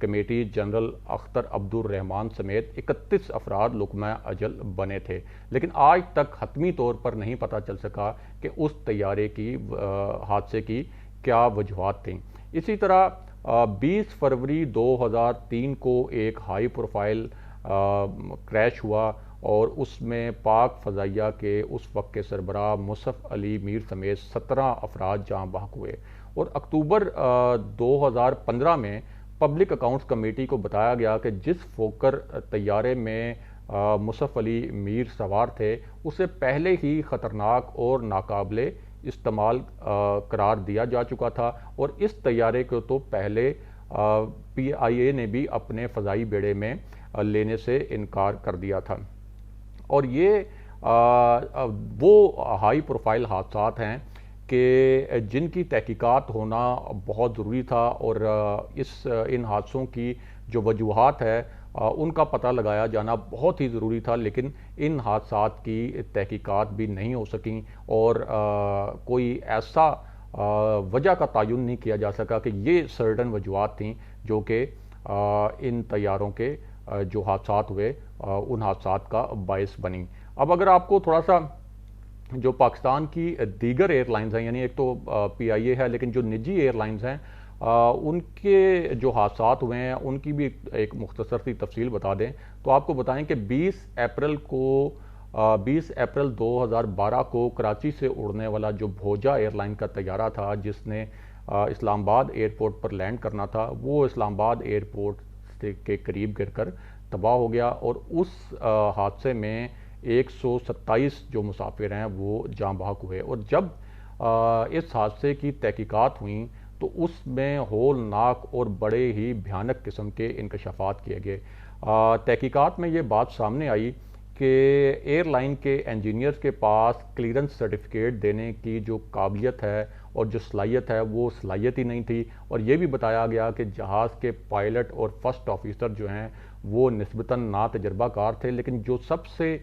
Committee general Akhtar عبد الرحمان سمیت 31 افراد لقمہ اجل بنے تھے، لیکن آج تک حتمی طور پر نہیں پتہ چل سکا کہ اس طیارے کی حادثے کی کیا وجوہات تھیں۔ اسی طرح 20 فروری 2003 کو ایک ہائی پروفائل کریش ہوا اور اس میں پاک فضائیہ کے اس وقت کے سربراہ مصعب علی میر سمیت 17 افراد جاں بحق ہوئے، اور اکتوبر 2015 میں پبلک اکاؤنٹس کمیٹی کو بتایا گیا کہ جس فوکر طیارے میں مصعب علی میر سوار تھے اسے پہلے ہی خطرناک اور ناقابل استعمال قرار دیا جا چکا تھا، اور اس طیارے کو تو پہلے پی آئی اے نے بھی اپنے فضائی بیڑے میں لینے سے انکار کر دیا تھا۔ اور یہ وہ ہائی پروفائل حادثات ہیں کہ جن کی تحقیقات ہونا بہت ضروری تھا، اور ان حادثوں کی جو وجوہات ہے ان کا پتہ لگایا جانا بہت ہی ضروری تھا، لیکن ان حادثات کی تحقیقات بھی نہیں ہو سکیں، اور کوئی ایسا وجہ کا تعین نہیں کیا جا سکا کہ یہ سرٹن وجوہات تھیں جو کہ ان طیاروں کے جو حادثات ہوئے ان حادثات کا باعث بنی۔ اب اگر آپ کو تھوڑا سا جو پاکستان کی دیگر ایئر لائنز ہیں، یعنی ایک تو پی آئی اے ہے، لیکن جو نجی ایئر لائنز ہیں ان کے جو حادثات ہوئے ہیں ان کی بھی ایک مختصر سی تفصیل بتا دیں تو آپ کو بتائیں کہ 20 اپریل 2012 کو کراچی سے اڑنے والا جو بھوجا ایئر لائن کا طیارہ تھا جس نے اسلام آباد ایئرپورٹ پر لینڈ کرنا تھا، وہ اسلام آباد ایئرپورٹ کے قریب گر کر تباہ ہو گیا، اور اس حادثے میں 127 جو مسافر ہیں وہ جاں بحق ہوئے۔ اور جب اس حادثے کی تحقیقات ہوئیں تو اس میں ہولناک اور بڑے ہی بھیانک قسم کے انکشافات کیے گئے۔ تحقیقات میں یہ بات سامنے آئی کہ ایئر لائن کے انجینئرز کے پاس کلیئرنس سرٹیفکیٹ دینے کی جو قابلیت ہے اور جو صلاحیت ہے وہ صلاحیت ہی نہیں تھی، اور یہ بھی بتایا گیا کہ جہاز کے پائلٹ اور فرسٹ آفیسر جو ہیں وہ نسبتاً ناتجربہ کار تھے۔ لیکن جو سب سے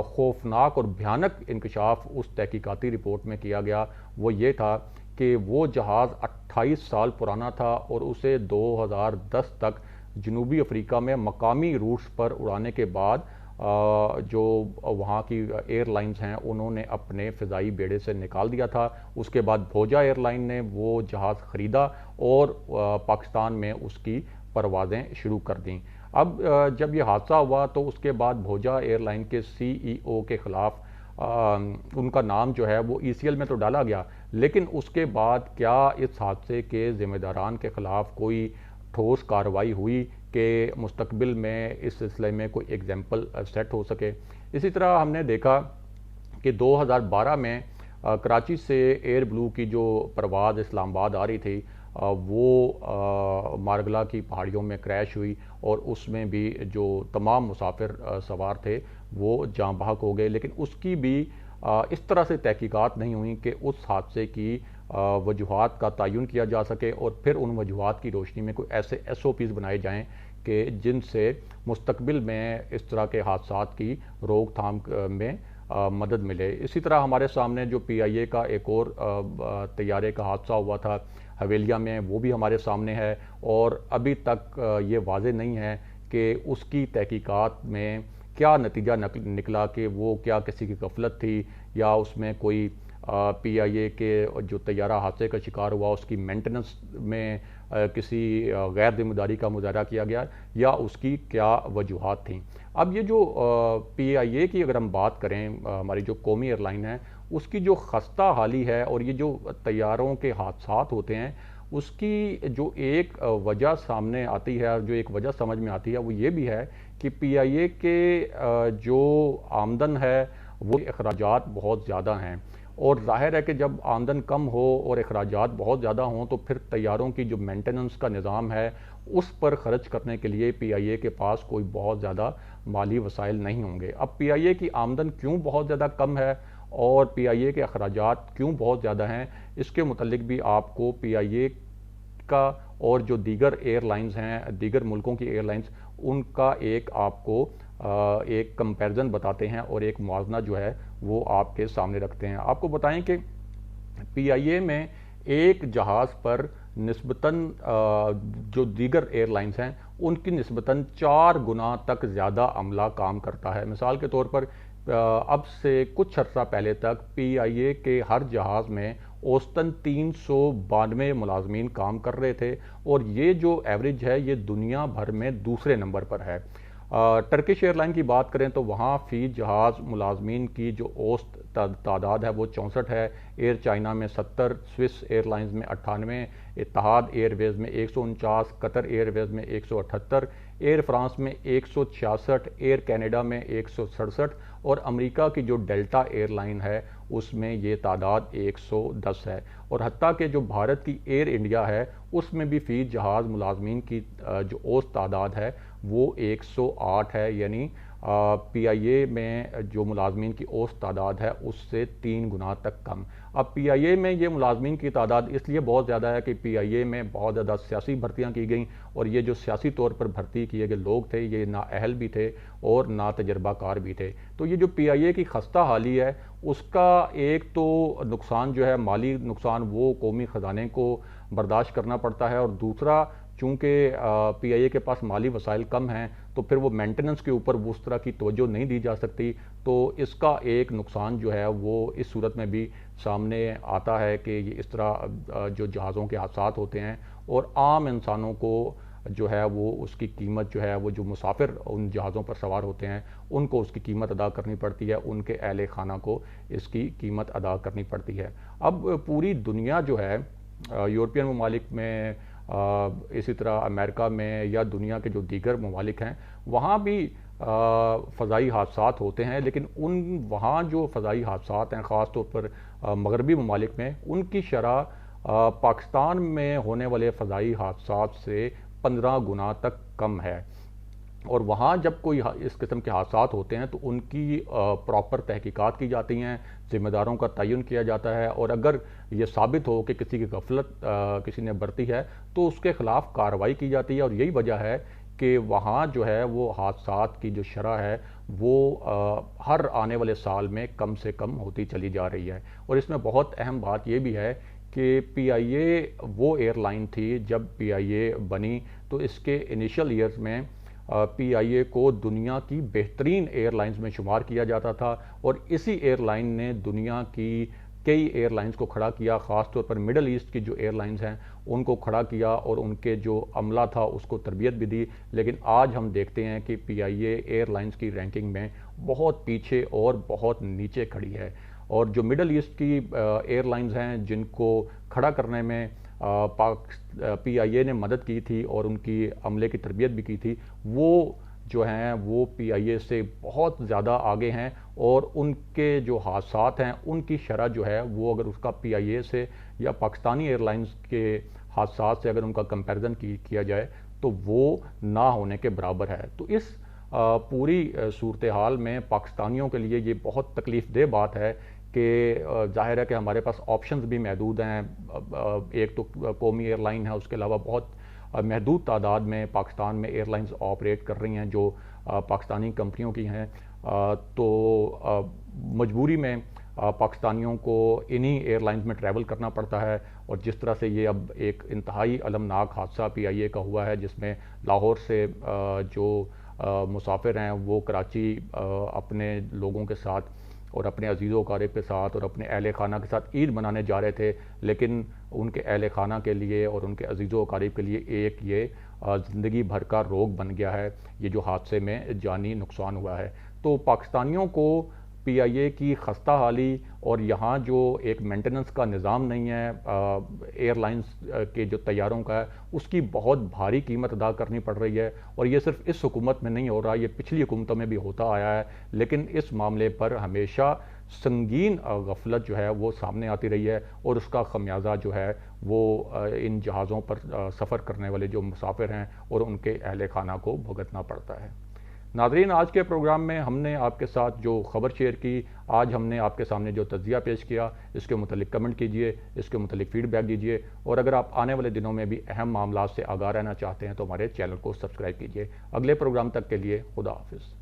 خوفناک اور بھیانک انکشاف اس تحقیقاتی رپورٹ میں کیا گیا وہ یہ تھا کہ وہ جہاز 28 سال پرانا تھا، اور اسے 2010 تک جنوبی افریقہ میں مقامی روٹس پر اڑانے کے بعد جو وہاں کی ایئر لائنز ہیں انہوں نے اپنے فضائی بیڑے سے نکال دیا تھا۔ اس کے بعد بھوجا ایئر لائن نے وہ جہاز خریدا اور پاکستان میں اس کی پروازیں شروع کر دیں۔ اب جب یہ حادثہ ہوا تو اس کے بعد بھوجا ایئر لائن کے سی ای او کے خلاف ان کا نام جو ہے وہ ای سی ایل میں تو ڈالا گیا، لیکن اس کے بعد کیا اس حادثے کے ذمہ داران کے خلاف کوئی ٹھوس کارروائی ہوئی کہ مستقبل میں اس سلسلے میں کوئی ایگزامپل سیٹ ہو سکے؟ اسی طرح ہم نے دیکھا کہ 2012 میں کراچی سے ایئر بلو کی جو پرواز اسلام آباد آ رہی تھی وہ مارگلا کی پہاڑیوں میں کریش ہوئی، اور اس میں بھی جو تمام مسافر سوار تھے وہ جاں بحق ہو گئے، لیکن اس کی بھی اس طرح سے تحقیقات نہیں ہوئیں کہ اس حادثے کی وجوہات کا تعین کیا جا سکے، اور پھر ان وجوہات کی روشنی میں کوئی ایسے ایس او پیز بنائے جائیں کہ جن سے مستقبل میں اس طرح کے حادثات کی روک تھام میں مدد ملے۔ اسی طرح ہمارے سامنے جو پی آئی اے کا ایک اور طیارے کا حادثہ ہوا تھا حویلیہ میں، وہ بھی ہمارے سامنے ہے، اور ابھی تک یہ واضح نہیں ہے کہ اس کی تحقیقات میں کیا نتیجہ نکلا کہ وہ کیا کسی کی غفلت تھی، یا اس میں کوئی پی آئی اے کے جو طیارہ حادثے کا شکار ہوا اس کی مینٹننس میں کسی غیر ذمہ داری کا مظاہرہ کیا گیا، یا اس کی کیا وجوہات تھیں۔ اب یہ جو پی آئی اے کی اگر ہم بات کریں، ہماری جو قومی ایئر لائن ہے اس کی جو خستہ حالی ہے اور یہ جو طیاروں کے حادثات ہوتے ہیں اس کی جو ایک وجہ سامنے آتی ہے، جو ایک وجہ سمجھ میں آتی ہے وہ یہ بھی ہے کہ پی آئی اے کے جو آمدن ہے وہ اخراجات بہت زیادہ ہیں، اور ظاہر ہے کہ جب آمدن کم ہو اور اخراجات بہت زیادہ ہوں تو پھر طیاروں کی جو مینٹننس کا نظام ہے اس پر خرچ کرنے کے لیے پی آئی اے کے پاس کوئی بہت زیادہ مالی وسائل نہیں ہوں گے۔ اب پی آئی اے کی آمدن کیوں بہت زیادہ کم ہے اور پی آئی اے کے اخراجات کیوں بہت زیادہ ہیں، اس کے متعلق بھی آپ کو پی آئی اے کا اور جو دیگر ایئر لائنز ہیں، دیگر ملکوں کی ایئر لائنز، ان کا ایک آپ کو ایک کمپیرزن بتاتے ہیں اور ایک موازنہ جو ہے وہ آپ کے سامنے رکھتے ہیں۔ آپ کو بتائیں کہ پی آئی اے میں ایک جہاز پر نسبتاً جو دیگر ایئر لائنز ہیں ان کی نسبتاً 4 گنا تک زیادہ عملہ کام کرتا ہے۔ مثال کے طور پر اب سے کچھ عرصہ پہلے تک پی آئی اے کے ہر جہاز میں اوسطاً 392 ملازمین کام کر رہے تھے، اور یہ جو ایوریج ہے یہ دنیا بھر میں دوسرے نمبر پر ہے۔ ٹرکش ایئر لائن کی بات کریں تو وہاں فی جہاز ملازمین کی جو اوسط تعداد ہے وہ 64 ہے، ایئر چائنا میں 70، سوئس ایئر لائنز میں 98، اتحاد ایئر ویز میں 149، قطر ایئر ویز میں 178، ایئر فرانس میں 166، ایئر کینیڈا میں 167، اور امریکہ کی جو ڈیلٹا ایئر لائن ہے اس میں یہ تعداد 110 ہے، اور حتیٰ کہ جو بھارت کی ایئر انڈیا ہے اس میں بھی فی جہاز ملازمین کی جو اوسط تعداد ہے وہ 108 ہے، یعنی پی آئی اے میں جو ملازمین کی اوسط تعداد ہے اس سے 3 گنا تک کم۔ اب پی آئی اے میں یہ ملازمین کی تعداد اس لیے بہت زیادہ ہے کہ پی آئی اے میں بہت زیادہ سیاسی بھرتیاں کی گئیں، اور یہ جو سیاسی طور پر بھرتی کیے گئے لوگ تھے یہ نااہل بھی تھے اور نا تجربہ کار بھی تھے۔ تو یہ جو پی آئی اے کی خستہ حالی ہے اس کا ایک تو نقصان جو ہے مالی نقصان وہ قومی خزانے کو برداشت کرنا پڑتا ہے، اور دوسرا چونکہ پی آئی اے کے پاس مالی وسائل کم ہیں تو پھر وہ مینٹیننس کے اوپر اس طرح کی توجہ نہیں دی جا سکتی، تو اس کا ایک نقصان جو ہے وہ اس صورت میں بھی سامنے آتا ہے کہ یہ اس طرح جو جہازوں کے حادثات ہوتے ہیں اور عام انسانوں کو جو ہے وہ اس کی قیمت جو ہے وہ جو مسافر ان جہازوں پر سوار ہوتے ہیں ان کو اس کی قیمت ادا کرنی پڑتی ہے، ان کے اہل خانہ کو اس کی قیمت ادا کرنی پڑتی ہے۔ اب پوری دنیا جو ہے یورپین ممالک میں، اسی طرح امریکہ میں یا دنیا کے جو دیگر ممالک ہیں وہاں بھی فضائی حادثات ہوتے ہیں، لیکن وہاں جو فضائی حادثات ہیں خاص طور پر مغربی ممالک میں ان کی شرح پاکستان میں ہونے والے فضائی حادثات سے 15 گنا تک کم ہے، اور وہاں جب کوئی اس قسم کے حادثات ہوتے ہیں تو ان کی پراپر تحقیقات کی جاتی ہیں، ذمہ داروں کا تعین کیا جاتا ہے، اور اگر یہ ثابت ہو کہ کسی کی غفلت کسی نے برتی ہے تو اس کے خلاف کارروائی کی جاتی ہے، اور یہی وجہ ہے کہ وہاں جو ہے وہ حادثات کی جو شرح ہے وہ ہر آنے والے سال میں کم سے کم ہوتی چلی جا رہی ہے۔ اور اس میں بہت اہم بات یہ بھی ہے کہ پی آئی اے وہ ایئر لائن تھی جب پی آئی اے بنی تو اس کے انیشل ایئرز میں پی آئی اے کو دنیا کی بہترین ایئر لائنز میں شمار کیا جاتا تھا، اور اسی ایئر لائن نے دنیا کی کئی ایئر لائنز کو کھڑا کیا، خاص طور پر مڈل ایسٹ کی جو ایئر لائنز ہیں ان کو کھڑا کیا اور ان کے جو عملہ تھا اس کو تربیت بھی دی، لیکن آج ہم دیکھتے ہیں کہ پی آئی اے ایئر لائنز کی رینکنگ میں بہت پیچھے اور بہت نیچے کھڑی ہے، اور جو مڈل ایسٹ کی ایئر لائنز ہیں جن کو کھڑا کرنے میں پی آئی اے نے مدد کی تھی اور ان کی عملے کی تربیت بھی کی تھی، وہ جو ہیں وہ پی آئی اے سے بہت زیادہ آگے ہیں، اور ان کے جو حادثات ہیں ان کی شرح جو ہے وہ اگر اس کا پی آئی اے سے یا پاکستانی ایئر لائنز کے حادثات سے اگر ان کا کمپیریزن کیا جائے تو وہ نہ ہونے کے برابر ہے۔ تو اس پوری صورتحال میں پاکستانیوں کے لیے یہ بہت تکلیف دہ بات ہے کہ ظاہر ہے کہ ہمارے پاس آپشنز بھی محدود ہیں، ایک تو قومی ایئر لائن ہے، اس کے علاوہ بہت محدود تعداد میں پاکستان میں ایئر لائنز آپریٹ کر رہی ہیں جو پاکستانی کمپنیوں کی ہیں، تو مجبوری میں پاکستانیوں کو انہی ایئر لائنز میں ٹریول کرنا پڑتا ہے، اور جس طرح سے یہ اب ایک انتہائی المناک حادثہ پی آئی اے کا ہوا ہے جس میں لاہور سے جو مسافر ہیں وہ کراچی اپنے لوگوں کے ساتھ اور اپنے عزیز و اقارب کے ساتھ اور اپنے اہل خانہ کے ساتھ عید منانے جا رہے تھے، لیکن ان کے اہل خانہ کے لیے اور ان کے عزیز و اقارب کے لیے ایک یہ زندگی بھر کا روگ بن گیا ہے، یہ جو حادثے میں جانی نقصان ہوا ہے۔ تو پاکستانیوں کو پی آئی اے کی خستہ حالی اور یہاں جو ایک مینٹیننس کا نظام نہیں ہے ایئر لائنز کے جو طیاروں کا ہے اس کی بہت بھاری قیمت ادا کرنی پڑ رہی ہے، اور یہ صرف اس حکومت میں نہیں ہو رہا، یہ پچھلی حکومتوں میں بھی ہوتا آیا ہے، لیکن اس معاملے پر ہمیشہ سنگین غفلت جو ہے وہ سامنے آتی رہی ہے، اور اس کا خمیازہ جو ہے وہ ان جہازوں پر سفر کرنے والے جو مسافر ہیں اور ان کے اہل خانہ کو بھگتنا پڑتا ہے۔ ناظرین، آج کے پروگرام میں ہم نے آپ کے ساتھ جو خبر شیئر کی، آج ہم نے آپ کے سامنے جو تجزیہ پیش کیا، اس کے متعلق کمنٹ کیجئے، اس کے متعلق فیڈ بیک دیجئے، اور اگر آپ آنے والے دنوں میں بھی اہم معاملات سے آگاہ رہنا چاہتے ہیں تو ہمارے چینل کو سبسکرائب کیجئے۔ اگلے پروگرام تک کے لیے خدا حافظ۔